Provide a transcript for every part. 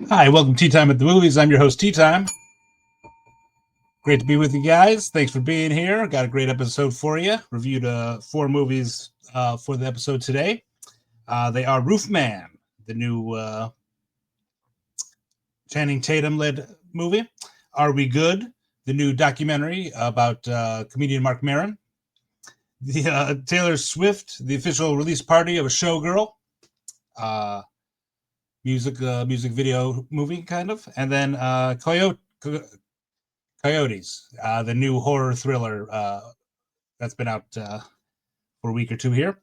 Hi, welcome to Tea Time at the Movies. I'm your host, Tea Time. Great to be with you guys. Thanks for being here. Got a great episode for you. Reviewed 4 movies for the episode today. They are Roofman, the new Channing Tatum-led movie. Are We Good, the new documentary about comedian Mark Maron. The Taylor Swift, the official release party of a Showgirl. Music video movie, kind of. And then Coyotes, the new horror thriller that's been out for a week or two here.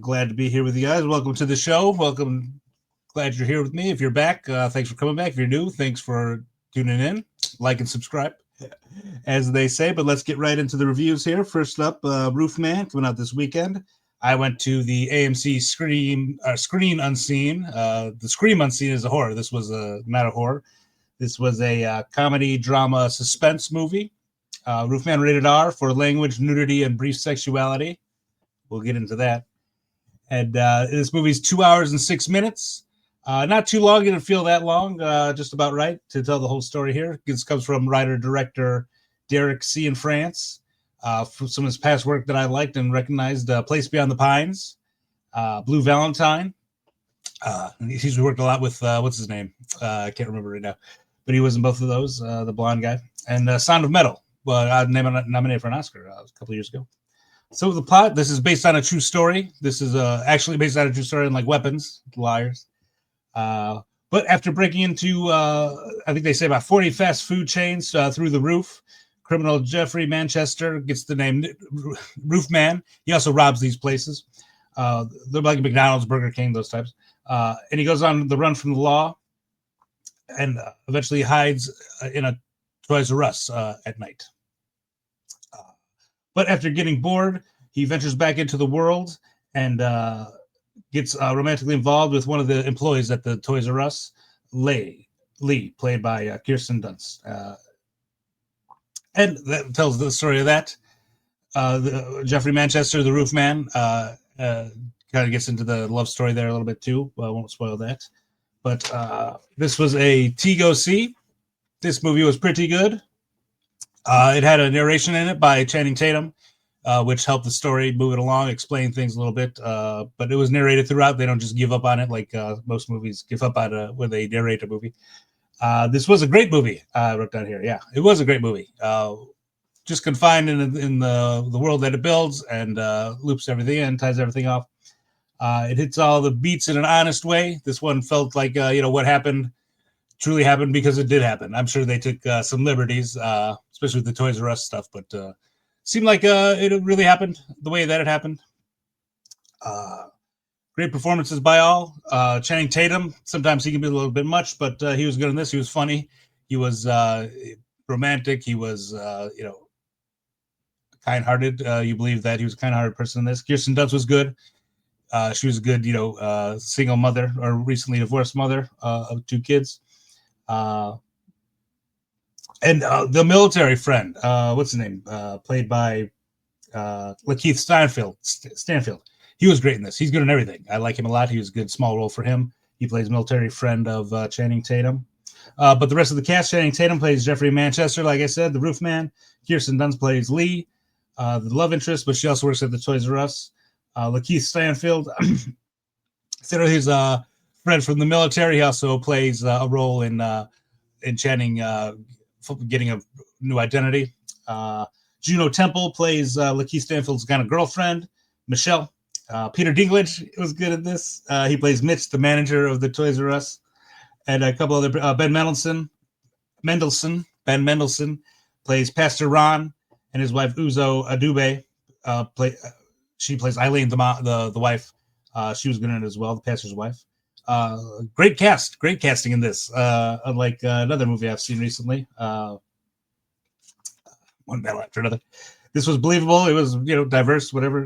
Glad to be here with you guys. Welcome to the show. Welcome. Glad you're here with me. If you're back, thanks for coming back. If you're new, thanks for tuning in. Like and subscribe, as they say. But let's get right into the reviews here. First up, Roofman, coming out this weekend. I went to the AMC Screen Unseen. The Scream Unseen is a horror. This was not a horror. This was a comedy, drama, suspense movie. Roofman rated R for language, nudity, and brief sexuality. We'll get into that. And this movie's 2 hours and 6 minutes. Not too long. It didn't feel that long. Just about right to tell the whole story here. This comes from writer-director Derek C. in France. For some of his past work that I liked and recognized, Place Beyond the Pines, Blue Valentine. He's worked a lot with, what's his name? I can't remember right now. But he was in both of those, the blonde guy. And Sound of Metal. Well, nominated for an Oscar a couple of years ago. So the plot, this is based on a true story. This is actually based on a true story on like weapons, liars. But after breaking into, I think they say about 40 fast food chains through the roof, criminal Jeffrey Manchester gets the name Roofman. He also robs these places. They're like McDonald's, Burger King, those types. And he goes on the run from the law and eventually hides in a Toys R Us at night. But after getting bored, he ventures back into the world and gets romantically involved with one of the employees at the Toys R Us, Lee, played by Kirsten Dunst. And that tells the story of that. Jeffrey Manchester, the Roofman, kind of gets into the love story there a little bit too. Well, I won't spoil that. But this was a T-go-see. This movie was pretty good. It had a narration in it by Channing Tatum, which helped the story move it along, explain things a little bit. But it was narrated throughout. They don't just give up on it like most movies give up on when they narrate a movie. This was a great movie. I wrote down here. Yeah, it was a great movie. Just confined in the world that it builds and loops everything in, ties everything off. It hits all the beats in an honest way. This one felt like what happened truly happened because it did happen. I'm sure they took some liberties, especially with the Toys R Us stuff, but seemed like it really happened the way that it happened. Great performances by all. Channing Tatum, sometimes he can be a little bit much, but he was good in this. He was funny. He was romantic. He was, kind-hearted. You believe that he was a kind-hearted person in this. Kirsten Dunst was good. She was a good, single mother or recently divorced mother of 2 kids. And the military friend, what's his name? Played by Lakeith Stanfield. He was great in this. He's good in everything. I like him a lot. He was a good small role for him. He plays military friend of Channing Tatum. But the rest of the cast, Channing Tatum plays Jeffrey Manchester, like I said, the Roofman. Kirsten Dunst plays Lee, the love interest, but she also works at the Toys R Us. Lakeith Stanfield, he's a friend from the military. He also plays a role in Channing getting a new identity. Juno Temple plays Lakeith Stanfield's kind of girlfriend, Michelle. Peter Dinklage was good at this. He plays Mitch, the manager of the Toys R Us. And a couple other, Ben Mendelsohn plays Pastor Ron, and his wife Uzo Adube she plays Eileen, the wife. She was good in it as well, the pastor's wife. Great casting in this. Unlike another movie I've seen recently, one battle after another. This was believable. It was diverse, whatever,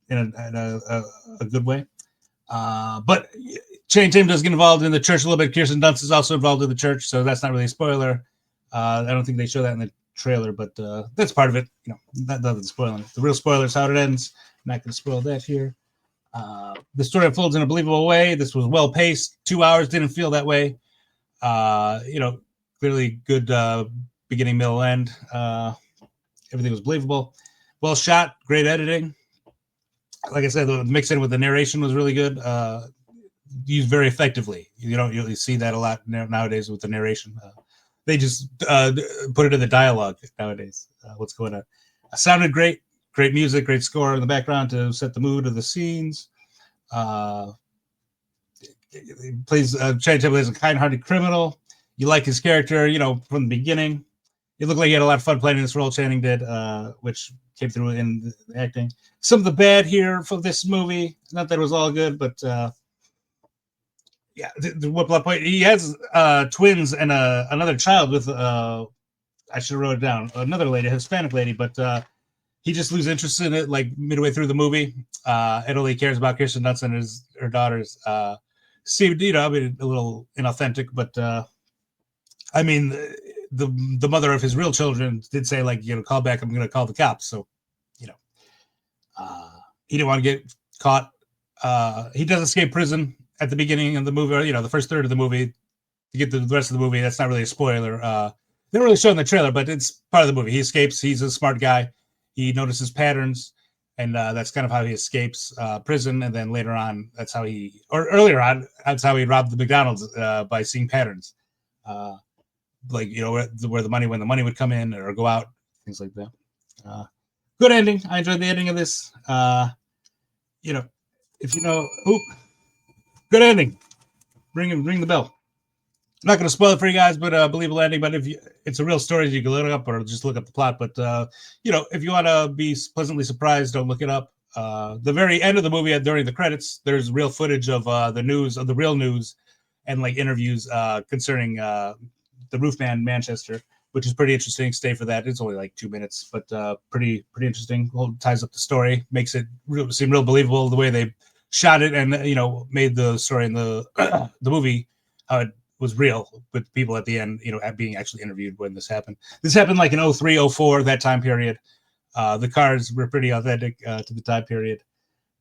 in a good way. But Channing Tatum does get involved in the church a little bit. Kirsten Dunst is also involved in the church, so that's not really a spoiler. I don't think they show that in the trailer, but that's part of it. Nothing spoiling. The real spoiler is how it ends. I'm not going to spoil that here. The story unfolds in a believable way. This was well paced. 2 hours didn't feel that way. Clearly good beginning, middle, end. Everything was believable. Well shot. Great editing. Like I said, the mix in with the narration was really good. Used very effectively. You don't really see that a lot nowadays with the narration. They just put it in the dialogue nowadays. What's going on? Sounded great. Great music, great score in the background to set the mood of the scenes. Plays Channing Tatum as a kind-hearted criminal. You like his character, from the beginning. It looked like he had a lot of fun playing this role. Channing did, which came through in the acting. Some of the bad here for this movie, not that it was all good, but what plot point? He has twins and another child with. I should have wrote it down. Another lady, a Hispanic lady, but he just loses interest in it like midway through the movie. And only cares about Kirsten Dunst and her daughters. Seemed, a little inauthentic, but the mother of his real children did say, like, call back, I'm going to call the cops. So, he didn't want to get caught. He does escape prison at the beginning of the movie, or, the first third of the movie. To get to the rest of the movie, that's not really a spoiler. They don't really show in the trailer, but it's part of the movie. He escapes. He's a smart guy. He notices patterns, and that's kind of how he escapes prison. And then later on, earlier on, that's how he robbed the McDonald's by seeing patterns. Like, where the money, when the money would come in or go out, things like that. Good ending. I enjoyed the ending of this. Good ending. Ring the bell. I'm not going to spoil it for you guys, but believable ending. But it's a real story, you can look it up or just look up the plot. But if you want to be pleasantly surprised, don't look it up. The very end of the movie, during the credits, there's real footage of the real news, and like interviews concerning the Roofman Manchester, which is pretty interesting. Stay for that. It's only like 2 minutes, but pretty interesting. Ties up the story, makes it seem real believable the way they shot it, and made the story in the the movie how it was real, with people at the end, being actually interviewed when this happened. This happened like in 03, 04, that time period. The cars were pretty authentic to the time period.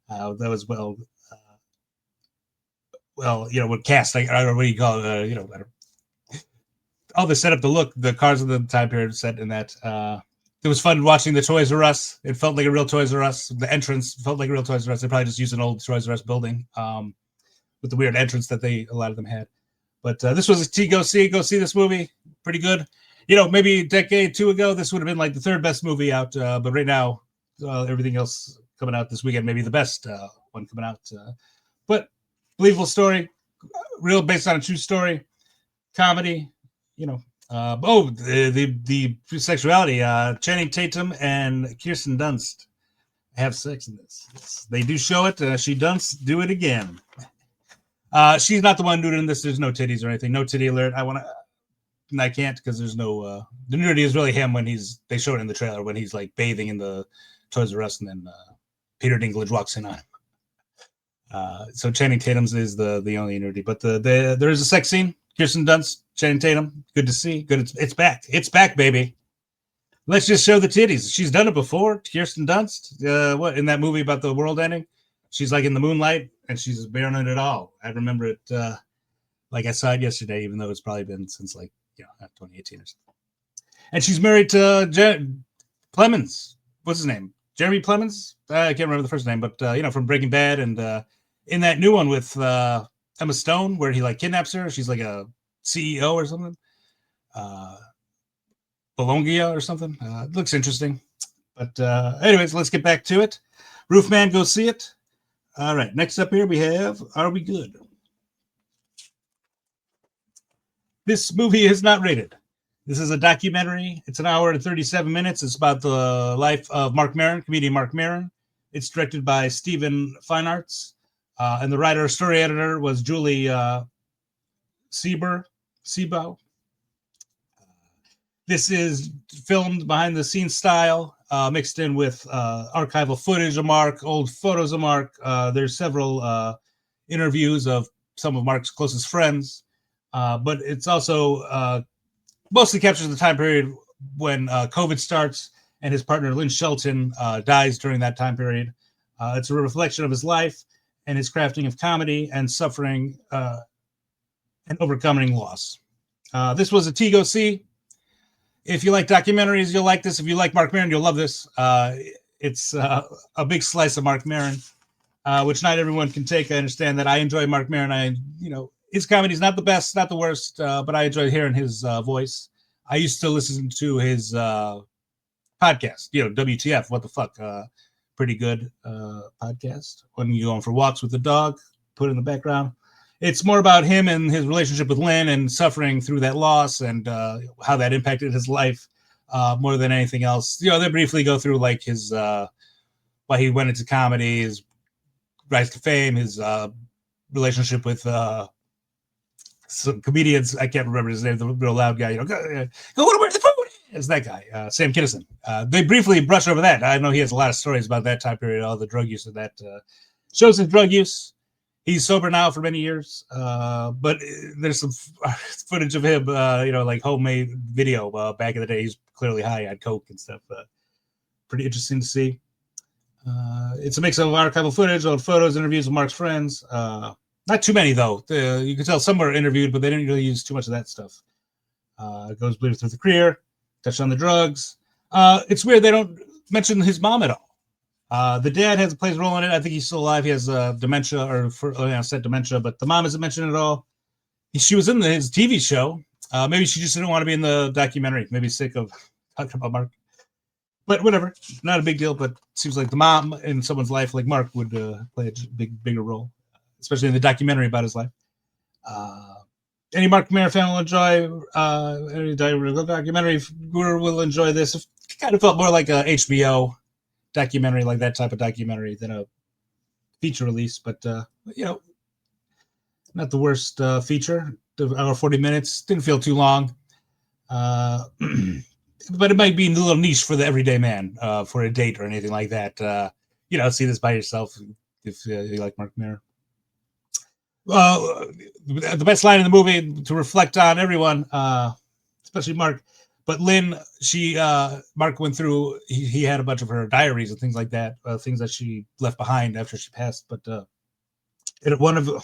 That was with cast, like, I don't know what you call it, all the setup, the cars of the time period set in that. It was fun watching the Toys R Us. It felt like a real Toys R Us. The entrance felt like a real Toys R Us. They probably just used an old Toys R Us building with the weird entrance that a lot of them had. But this was a go see this movie. Pretty good. Maybe a decade, two ago, this would have been like the third best movie out. But right now, everything else coming out this weekend, maybe the best one coming out. But believable story, real, based on a true story, comedy. The sexuality. Channing Tatum and Kirsten Dunst have sex in this. They do show it. She Dunst do it again. She's not the one nude in this. There's no titties or anything. No titty alert. I can't, because there's no. The nudity is really him when they show it in the trailer when he's like bathing in the Toys R Us, and then Peter Dinklage walks in on him. So Channing Tatum's is the only nudity, but there is a sex scene. Kirsten Dunst, Channing Tatum. Good to see. Good. It's back. It's back, baby. Let's just show the titties. She's done it before. Kirsten Dunst. What, in that movie about the world ending? She's like in the moonlight, and she's bearing it all. I remember it like I saw it yesterday, even though it's probably been since 2018 or something. And she's married to Plemons. What's his name? Jeremy Plemons? I can't remember the first name, but from Breaking Bad, and in that new one with Emma Stone, where he kidnaps her. She's like a CEO or something. Bologna or something. It looks interesting. But anyways, let's get back to it. Roofman, go see it. All right, next up here we have Are We Good? This movie is not rated. This is a documentary. It's an hour and 37 minutes. It's about the life of Mark Maron, comedian Mark Maron. It's directed by Stephen Feinartz, and the writer story editor was Julie Seabow. This is filmed behind the scenes style, mixed in with archival footage of Mark, old photos of Mark. There's several interviews of some of Mark's closest friends, but it's also mostly captures the time period when COVID starts and his partner Lynn Shelton dies during that time period. It's a reflection of his life, and his crafting of comedy and suffering and overcoming loss. This was a T go see. If you like documentaries, you'll like this. If you like Marc Maron, you'll love this. It's a big slice of Marc Maron, which not everyone can take. I understand that. I enjoy Marc Maron. His comedy is not the best, not the worst, but I enjoy hearing his voice. I used to listen to his podcast, WTF, what the fuck, pretty good podcast. When you're going for walks with the dog, put it in the background. It's more about him and his relationship with Lynn and suffering through that loss and how that impacted his life more than anything else. They briefly go through like his why he went into comedy, his rise to fame, his relationship with some comedians. I can't remember his name, the real loud guy. Go where the food is. That guy, Sam Kinison. They briefly brush over that. I know he has a lot of stories about that time period, all the drug use of that. Shows his drug use. He's sober now for many years, but there's some footage of him, like homemade video back in the day. He's clearly high on coke and stuff. Pretty interesting to see. It's a mix of archival footage, old photos, interviews with Mark's friends. Not too many, though. You can tell some were interviewed, but they didn't really use too much of that stuff. It goes through the career, touched on the drugs. It's weird they don't mention his mom at all. The dad plays a role in it. I think he's still alive. He has dementia, said dementia, but the mom isn't mentioned at all. She was in his TV show. Maybe she just didn't want to be in the documentary. Maybe sick of talking about Mark. But whatever, not a big deal. But it seems like the mom in someone's life, like Mark, would play a bigger role, especially in the documentary about his life. Any Marc Maron fan will enjoy any documentary viewer will enjoy this. It kind of felt more like a HBO documentary, like that type of documentary, than a feature release. But not the worst feature. The hour 40 minutes didn't feel too long, but it might be a little niche for the everyday man, for a date or anything like that. See this by yourself if you like Marc Maron. The best line in the movie to reflect on everyone, especially Mark, but Lynn, Mark went through, he had a bunch of her diaries and things like that, things that she left behind after she passed. But one of the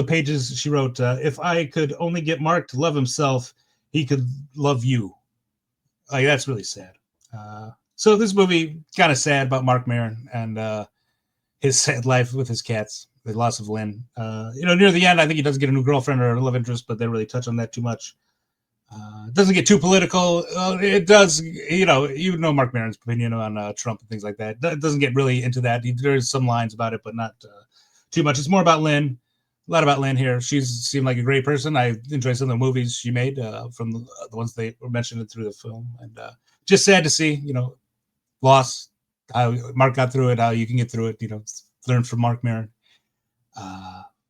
pages she wrote, if I could only get Mark to love himself, he could love you. Like, that's really sad. So this movie kind of sad about Marc Maron and his sad life with his cats, the loss of Lynn. Near the end, I think he does get a new girlfriend or a love interest, but they really touch on that too much. It doesn't get too political. It does, Marc Maron's opinion on Trump and things like that. It doesn't get really into that. There's some lines about it, but not too much. It's more about Lynn. A lot about Lynn here. She seemed like a great person. I enjoyed some of the movies she made from the ones they were mentioned through the film. And just sad to see, loss, how Mark got through it, how you can get through it, learn from Marc Maron.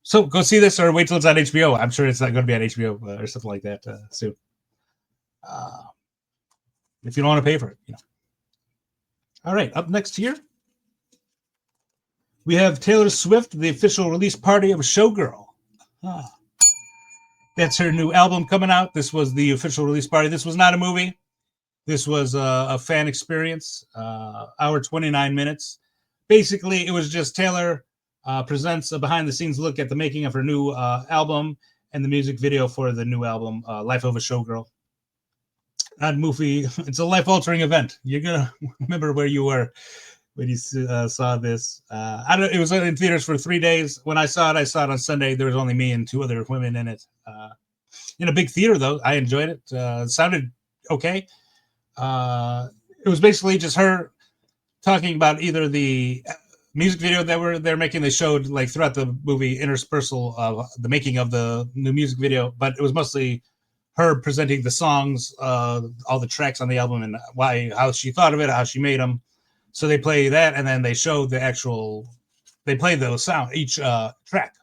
So go see this or wait till it's on HBO. I'm sure it's not going to be on HBO or something like that soon. If you don't want to pay for it, All right, up next here, we have Taylor Swift, the official release party of Showgirl. That's her new album coming out. This was the official release party. This was not a movie. This was a fan experience, hour 29 minutes. Basically, it was just Taylor presents a behind-the-scenes look at the making of her new album and the music video for the new album, Life of a Showgirl. Not a movie. It's a life-altering event. You're going to remember where you were when you saw this. It was in theaters for 3 days. When I saw it on Sunday. There was only me and two other women in it. In a big theater, though. I enjoyed it. It sounded okay. It was basically just her talking about either the music video that they're making. They showed like throughout the movie interspersal of the making of the new music video, but it was mostly her presenting the songs, all the tracks on the album, and how she thought of it, how she made them. So they play that, and then they show they play the sound each track.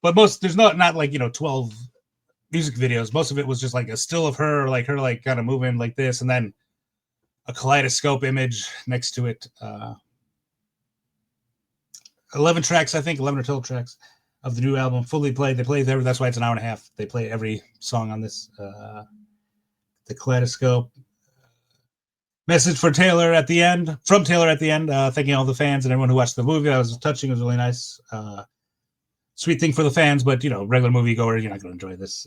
But there's not like 12 music videos. Most of it was just like a still of her kind of moving like this, and then a kaleidoscope image next to it. 11 tracks, I think, 11 or 12 tracks of the new album, fully played. They play there. That's why it's an hour and a half. They play every song on this. The kaleidoscope. message for Taylor at the end, from Taylor at the end, thanking all the fans and everyone who watched the movie. That was touching. It was really nice. Sweet thing for the fans, but regular moviegoer, you're not going to enjoy this.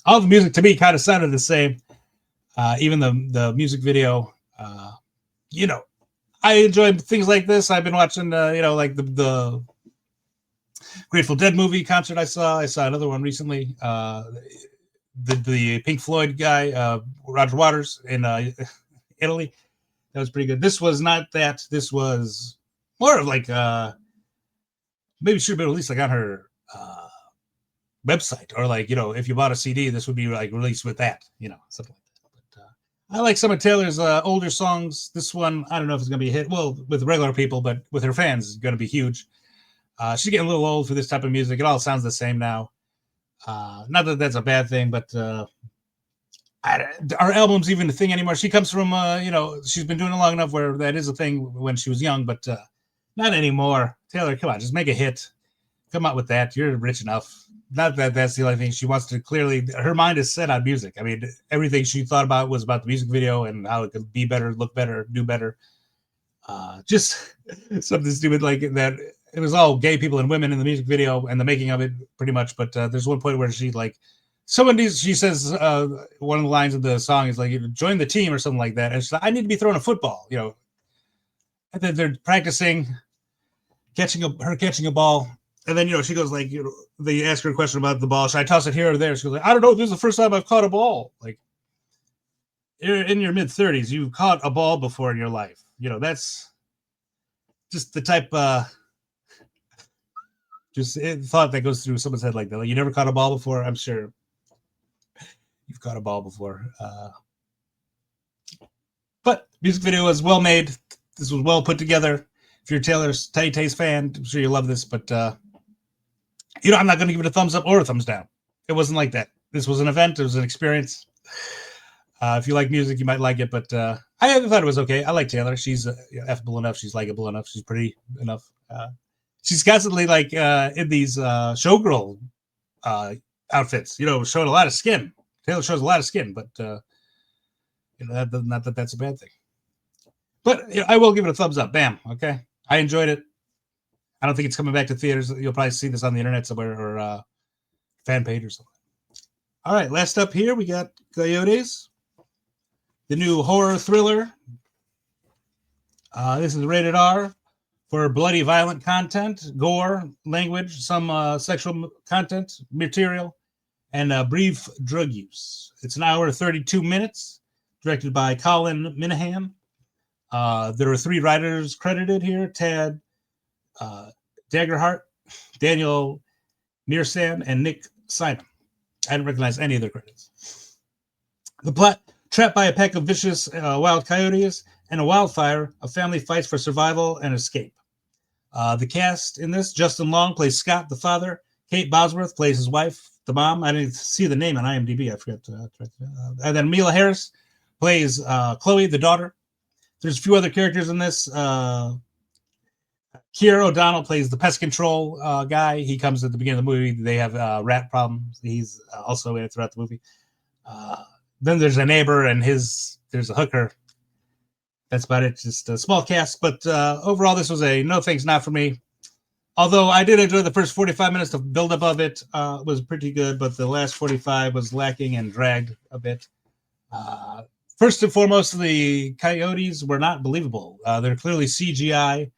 All the music to me kind of sounded the same. Even the music video, I enjoy things like this. I've been watching, like the Grateful Dead movie concert I saw. I saw another one recently. The Pink Floyd guy, Roger Waters in Italy. That was pretty good. This was not that. This was more of like maybe should have been released like on her website, or like if you bought a CD, this would be like released with that, something like that. But I like some of Taylor's older songs. This one, I don't know if it's gonna be a hit. Well, with regular people, but with her fans, it's gonna be huge. She's getting a little old for this type of music. It all sounds the same now. Not that that's a bad thing, but are albums even a thing anymore? She comes from, she's been doing it long enough where that is a thing when she was young, but not anymore. Taylor, come on, just make a hit. Come out with that. You're rich enough. Not that that's the only thing. She wants to clearly, her mind is set on music. I mean, everything she thought about was about the music video and how it could be better, look better, do better. Just something stupid like that. It was all gay people and women in the music video and the making of it, pretty much. But there's one point where she she says one of the lines of the song is like, join the team or something like that. And she's like, I need to be throwing a football, And then they're practicing catching a ball. And then, she goes like, they ask her a question about the ball. Should I toss it here or there? She goes like, I don't know. This is the first time I've caught a ball. Like, you're in your mid-30s. You've caught a ball before in your life. That's just the type just thought that goes through someone's head like that. Like, you never caught a ball before? I'm sure you've caught a ball before. But music video was well made. This was well put together. If you're a Taylor's Tay-Tay's fan, I'm sure you love this. But, I'm not going to give it a thumbs up or a thumbs down. It wasn't like that. This was an event. It was an experience. If you like music, you might like it. But I thought it was okay. I like Taylor. She's affable enough. She's likable enough. She's pretty enough. She's constantly like in these showgirl outfits, showing a lot of skin. Taylor shows a lot of skin, but not that that's a bad thing. But I will give it a thumbs up. Bam. Okay. I enjoyed it. I don't think it's coming back to theaters. You'll probably see this on the internet somewhere or fan page or something. All right. Last up here, we got Coyotes, the new horror thriller. This is rated R. For bloody, violent content, gore, language, some sexual content, material, and brief drug use. It's an hour 32 minutes, directed by Colin Minahan. There are 3 writers credited here: Tad Daggerhart, Daniel Mearsan, and Nick Simon. I didn't recognize any of their credits. The plot: trapped by a pack of vicious wild coyotes and a wildfire, a family fights for survival and escape. The cast in this: Justin Long plays Scott, the father. Kate Bosworth plays his wife, the mom. I didn't see the name on IMDb. I forgot. And then Mila Harris plays Chloe, the daughter. There's a few other characters in this. Keir O'Donnell plays the pest control guy. He comes at the beginning of the movie. They have rat problems. He's also in it throughout the movie. Then there's a neighbor and there's a hooker. That's about it. Just a small cast, but overall, this was a no thanks, not for me. Although I did enjoy the first 45 minutes. The buildup of it was pretty good, but the last 45 was lacking and dragged a bit. First and foremost, the coyotes were not believable. They're clearly CGI.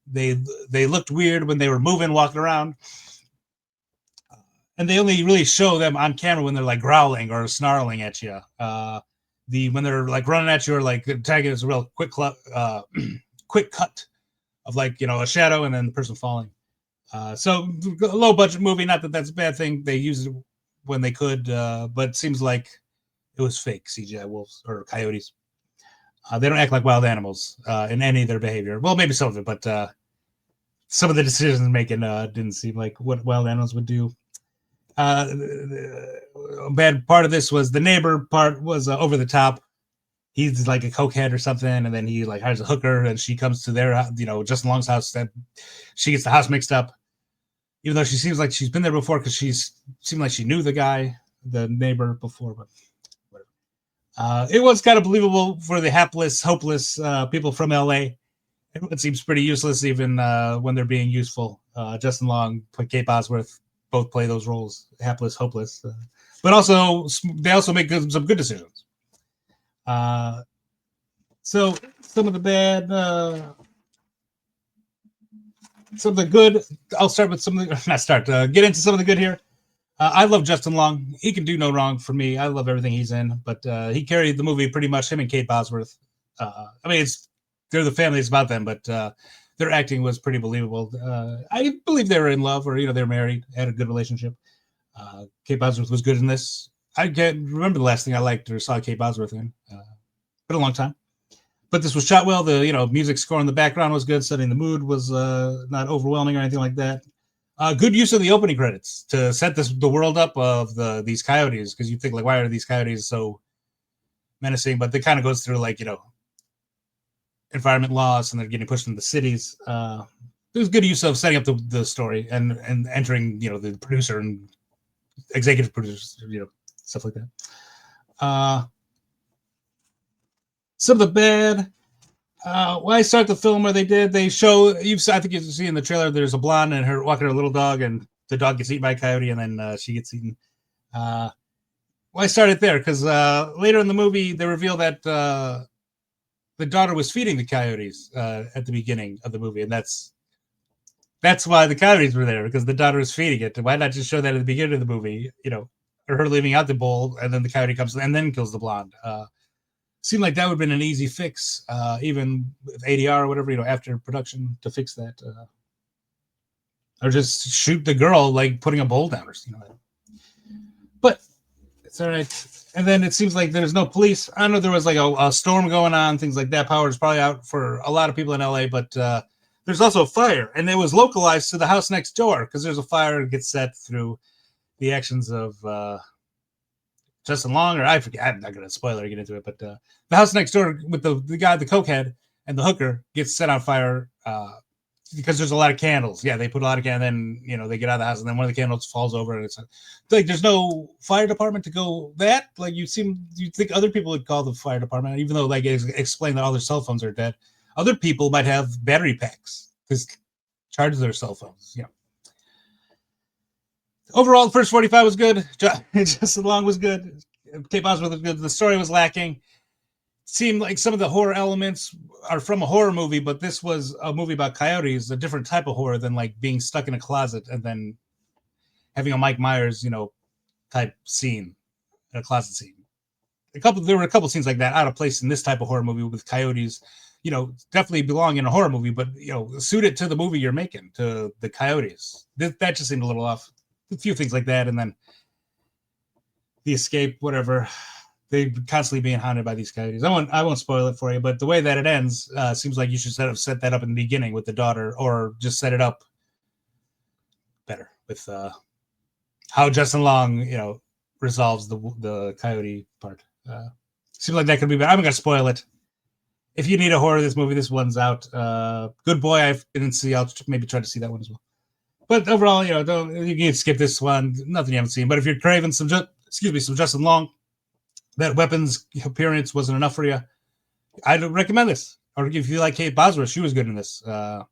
They looked weird when they were moving, walking around. And they only really show them on camera when they're like growling or snarling at you. When they're like running at you or like attacking, it's a real quick cut of like, a shadow and then the person falling. So a low budget movie, not that that's a bad thing. They used it when they could, but it seems like it was fake CGI wolves or coyotes. They don't act like wild animals in any of their behavior. Well, maybe some of it, but some of the decisions making didn't seem like what wild animals would do. A bad part of this was the neighbor part was over the top. He's like a cokehead or something, and then he like hires a hooker, and she comes to their, Justin Long's house. That she gets the house mixed up, even though she seems like she's been there before because seemed like she knew the guy, the neighbor before, but whatever. It was kind of believable for the hapless, hopeless people from LA. It seems pretty useless even when they're being useful. Justin Long, Kate Bosworth both play those roles, hapless, hopeless. But also, they also make some good decisions. So some of the bad, some of the good. I'll start with some of the, not start, get into some of the good here. I love Justin Long. He can do no wrong for me. I love everything he's in, but he carried the movie pretty much, him and Kate Bosworth. I mean, they're the family, it's about them, but their acting was pretty believable. I believe they were in love, or they're married, had a good relationship. Kate Bosworth was good in this. I can't remember the last thing I liked or saw Kate Bosworth in. Been a long time, but this was shot well. The music score in the background was good. Setting the mood was not overwhelming or anything like that. Good use of the opening credits to set the world up of these coyotes, because you think, like, why are these coyotes so menacing? But it kind of goes through, like, environment loss, and they're getting pushed into the cities. There's good use of setting up the story and entering the producer and executive producers, stuff like that. Some of the bad. When I start the film where they show, I think you see in the trailer, there's a blonde and her walking her little dog, and the dog gets eaten by a coyote, and then she gets eaten. Well, I started there because later in the movie they reveal that the daughter was feeding the coyotes at the beginning of the movie, and that's why the coyotes were there, because the daughter was feeding it. Why not just show that at the beginning of the movie, or her leaving out the bowl, and then the coyote comes and then kills the blonde. Seemed like that would have been an easy fix, even with ADR or whatever, after production, to fix that. Or just shoot the girl, like putting a bowl down, or But it's all right. And then it seems like there's no police. I know there was like a storm going on, things like that. Power is probably out for a lot of people in LA, but there's also a fire, and it was localized to the house next door, because there's a fire that gets set through the actions of Justin Long, or I forget. I'm not going to spoil it or get into it, but the house next door with the guy, the cokehead, and the hooker gets set on fire because there's a lot of candles. Yeah, they put a lot of candles, and then they get out of the house, and then one of the candles falls over, and it's like there's no fire department to go that. Like you think other people would call the fire department, even though like explain that all their cell phones are dead. Other people might have battery packs to charge their cell phones. Overall, the first 45 was good. Justin Long was good. Kate Bosworth was good. The story was lacking. It seemed like some of the horror elements are from a horror movie, but this was a movie about coyotes, a different type of horror than like being stuck in a closet and then having a Mike Myers, type scene, a closet scene. There were a couple scenes like that out of place in this type of horror movie with coyotes. Definitely belong in a horror movie, but suit it to the movie you're making, to the coyotes. That just seemed a little off. A few things like that, and then the escape, whatever. They're constantly being haunted by these coyotes. I won't spoil it for you, but the way that it ends seems like you should have set that up in the beginning with the daughter, or just set it up better with how Justin Long, resolves the coyote part. Seems like that could be better. I'm not gonna spoil it. If you need a horror, this one's out. Good Boy, I didn't see. I'll maybe try to see that one as well. But overall, you can skip this one. Nothing you haven't seen. But if you're craving some Justin Long, that weapons appearance wasn't enough for you, I'd recommend this. Or if you like Kate Bosworth, she was good in this. No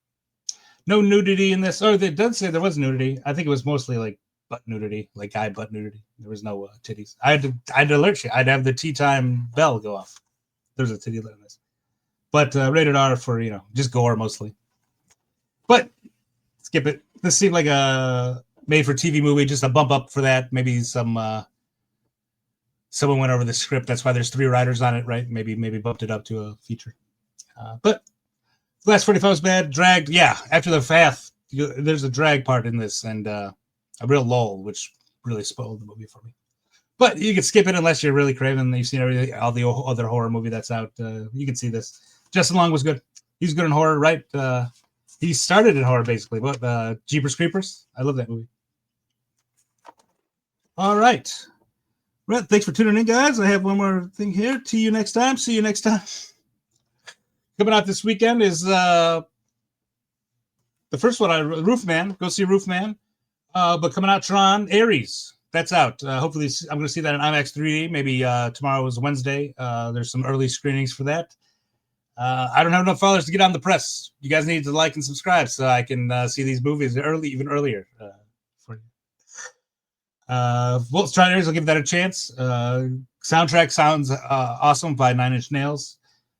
nudity in this. Or they did say there was nudity. I think it was mostly like butt nudity, like guy butt nudity. There was no titties. I had to alert you. I'd have the tea time bell go off. There's a titty in this. But rated R for, just gore mostly. But skip it. This seemed like a made-for-TV movie, just a bump up for that. Maybe someone went over the script. That's why there's 3 writers on it, right? Maybe bumped it up to a feature. But the last 45 was bad. Dragged, yeah. After the faff, there's a drag part in this, and a real lull, which really spoiled the movie for me. But you can skip it unless you're really craving. You've seen all the other horror movie that's out. You can see this. Justin Long was good. He's good in horror, right? He started in horror, basically. But Jeepers Creepers. I love that movie. All right. Well, thanks for tuning in, guys. I have one more thing here. See you next time. Coming out this weekend is the first one, Roofman. Go see Roofman. But coming out, Tron, Ares. that's out. Hopefully, I'm going to see that in IMAX 3D. Maybe tomorrow is Wednesday. There's some early screenings for that. I don't have enough followers to get on the press. You guys need to like and subscribe so I can see these movies even earlier for you. Well, Striders, I'll give that a chance. Soundtrack sounds awesome by Nine Inch Nails.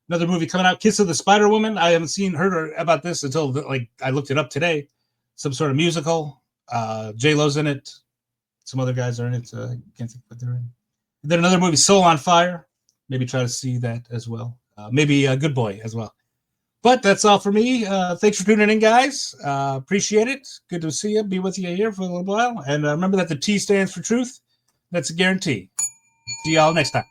Another movie coming out, Kiss of the Spider Woman. I haven't heard about this until I looked it up today. Some sort of musical. J Lo's in it. Some other guys are in it. I can't think what they're in. And then another movie, Soul on Fire. Maybe try to see that as well. Maybe Good Boy as well. But that's all for me. Thanks for tuning in, guys. Appreciate it. Good to see you. Be with you here for a little while. And remember that the T stands for truth. That's a guarantee. See y'all next time.